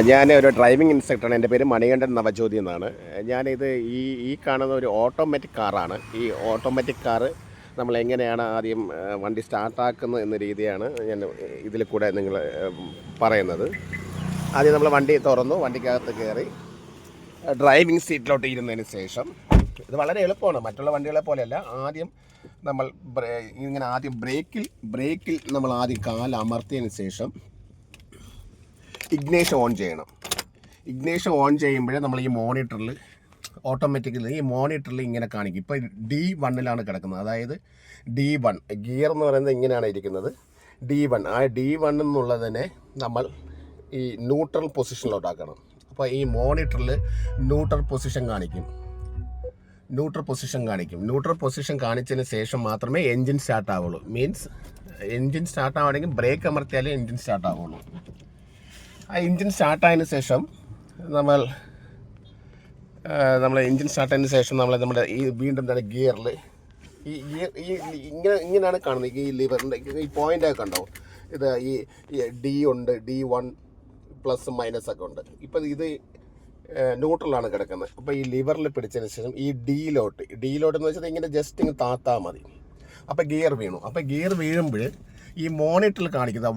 ഞാൻ ഒരു ഡ്രൈവിംഗ് ഇൻസ്ട്രക്ടറാണ്. എൻ്റെ പേര് മണികണ്ഠൻ നവജ്യോതി എന്നാണ്. ഞാനിത് ഈ കാണുന്ന ഒരു ഓട്ടോമാറ്റിക് കാറാണ്. ഈ ഓട്ടോമാറ്റിക് കാറ് നമ്മൾ എങ്ങനെയാണ് ആദ്യം വണ്ടി സ്റ്റാർട്ടാക്കുന്നത് എന്ന രീതിയാണ് ഞാൻ ഇതിൽ കൂടെ നിങ്ങൾ പറയുന്നത്. ആദ്യം നമ്മൾ വണ്ടി തുറന്നു, വണ്ടിക്കകത്ത് കയറി ഡ്രൈവിംഗ് സീറ്റിലോട്ട് ഇരുന്നതിന് ശേഷം, ഇത് വളരെ എളുപ്പമാണ്, മറ്റുള്ള വണ്ടികളെ പോലെയല്ല. ആദ്യം നമ്മൾ ഇങ്ങനെ ആദ്യം ബ്രേക്കിൽ നമ്മൾ ആദ്യം കാൽ അമർത്തിയതിന് ശേഷം ഇഗ്നേഷൻ ഓൺ ചെയ്യണം. ഇഗ്നേഷൻ ഓൺ ചെയ്യുമ്പോഴേ നമ്മൾ ഈ മോണിറ്ററിൽ ഓട്ടോമാറ്റിക്കലി ഇങ്ങനെ കാണിക്കും. ഇപ്പോൾ D1 കിടക്കുന്നത്, അതായത് D1 ഗിയർ എന്ന് പറയുന്നത് ഇങ്ങനെയാണ് ഇരിക്കുന്നത്. D1 ആ D1 എന്നുള്ളതിനെ നമ്മൾ ഈ ന്യൂട്രൽ പൊസിഷനിലോട്ടാക്കണം. അപ്പോൾ ഈ മോണിറ്ററിൽ ന്യൂട്രൽ പൊസിഷൻ കാണിക്കും. ന്യൂട്രൽ പൊസിഷൻ കാണിച്ചതിന് ശേഷം മാത്രമേ എൻജിൻ സ്റ്റാർട്ട് ആവുള്ളൂ. മീൻസ് എൻജിൻ സ്റ്റാർട്ട് ആവുകയാണെങ്കിൽ ബ്രേക്ക് അമർത്തിയാലേ എൻജിൻ സ്റ്റാർട്ട് ആവുള്ളൂ. ആ എൻജിൻ സ്റ്റാർട്ടായതിന് ശേഷം നമ്മൾ എൻജിൻ സ്റ്റാർട്ടായതിന് ശേഷം നമ്മുടെ ഈ വീണ്ടും തന്നെ ഗിയറിൽ ഇങ്ങനെയാണ് കാണുന്നത്. ഈ ലിവറിൻ്റെ ഈ പോയിൻ്റൊക്കെ കണ്ടോ, ഇത് ഈ D ഉണ്ട്, D1 പ്ലസ് മൈനസ് ഒക്കെ ഉണ്ട്. ഇപ്പം ഇത് ന്യൂട്രലാണ് കിടക്കുന്നത്. അപ്പോൾ ഈ ലിവറിൽ പിടിച്ചതിന് ശേഷം ഈ ഡിയിലോട്ട് എന്ന് വെച്ചാൽ ഇങ്ങനെ ജസ്റ്റ് ഇങ്ങനെ താത്താൽ മതി. അപ്പോൾ ഗിയർ വീണു. അപ്പോൾ ഗിയർ വീഴുമ്പോൾ ഈ മോണിറ്ററിൽ കാണിക്കുന്നത്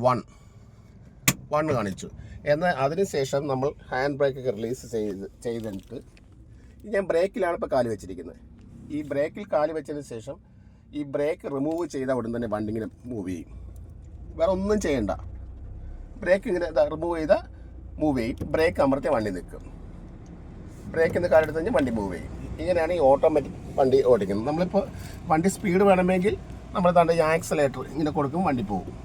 1 കാണിച്ചു. എന്നാൽ അതിനുശേഷം നമ്മൾ ഹാൻഡ് ബ്രേക്കൊക്കെ റിലീസ് ചെയ്തിട്ട്, ഞാൻ ബ്രേക്കിലാണ് ഇപ്പോൾ കാല് വെച്ചിരിക്കുന്നത്. ഈ ബ്രേക്കിൽ കാല് വെച്ചതിന് ശേഷം ഈ ബ്രേക്ക് റിമൂവ് ചെയ്ത ഉടൻ തന്നെ വണ്ടി ഇങ്ങനെ മൂവ് ചെയ്യും. വേറെ ഒന്നും ചെയ്യണ്ട. ബ്രേക്ക് ഇങ്ങനെ റിമൂവ് ചെയ്താൽ മൂവ് ചെയ്യും. ബ്രേക്ക് അമർത്തിയ വണ്ടി നിൽക്കും. ബ്രേക്കിൽ നിന്ന് കാലെടുത്ത് കഴിഞ്ഞാൽ വണ്ടി മൂവ് ചെയ്യും. ഇങ്ങനെയാണ് ഈ ഓട്ടോമാറ്റിക് വണ്ടി ഓടിക്കുന്നത്. നമ്മളിപ്പോൾ വണ്ടി സ്പീഡ് വേണമെങ്കിൽ നമ്മൾ തൻ്റെ ഈ ആക്സിലേറ്റർ ഇങ്ങനെ കൊടുക്കും, വണ്ടി പോകും.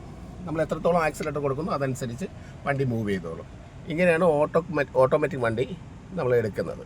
നമ്മൾ എത്രത്തോളം ആക്സിലേറ്റർ കൊടുക്കുന്നു അതനുസരിച്ച് വണ്ടി മൂവ് ചെയ്തോളും. ഇങ്ങനെയാണ് ഓട്ടോമാറ്റിക് വണ്ടി നമ്മൾ എടുക്കുന്നത്.